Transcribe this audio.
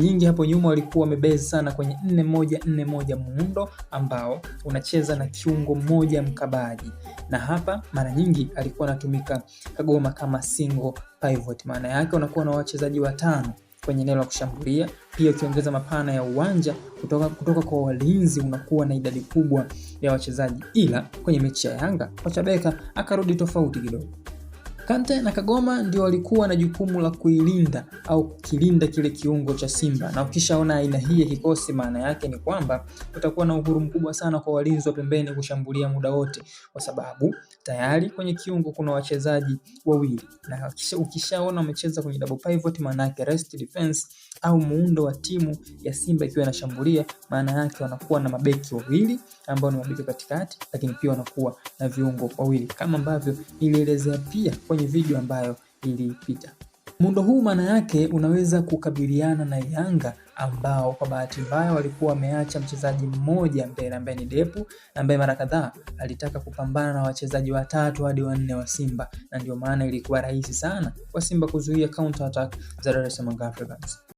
nyingi hapo nyuma walikuwa wamebase sana kwenye 4-1-4-1 muundo ambao unacheza na kiungo mmoja mkabaji, na hapa mara nyingi alikuwa anatumika Kagoma kama single pivot. Maana yake unakuwa na wachezaji watano kwenye eneo la kushambulia, pia ukiongeza mapana ya uwanja kutoka kwa walinzi unakuwa na idadi kubwa ya wachezaji. Ila kwenye mechi ya Yanga kocha Beka akarudi tofauti kidogo. Kante na Kagoma ndio walikuwa na jukumu la kuilinda au kukilinda kile kiungo cha Simba, na ukishaona aina hii ya kikosi maana yake ni kwamba utakuwa na uhuru mkubwa sana kwa walinzi wa pembeni kushambulia muda wote, kwa sababu tayari kwenye kiungo kuna wachezaji wawili, na ukishaona umecheza kwenye double pivot maana yake rest defense au muundo wa timu ya Simba ikiwa inashambulia, maana yake wanakuwa na mabeki wawili ambao ni mabeki katikati, lakini pia wanakuwa na viungo wawili kama ambavyo nilielezea pia kwenye video ambayo ilipita. Muundo huu maana yake unaweza kukabiliana na Yanga ambao kwa bahati mbaya walikuwa wameacha mchezaji mmoja mbele ambaye ni Depu, ambaye mara kadhaa alitaka kupambana na wachezaji 3 hadi 4 wa Simba, na ndio maana ilikuwa rahisi sana kwa Simba kuzuia counter attack za Dar es Salaam Africans.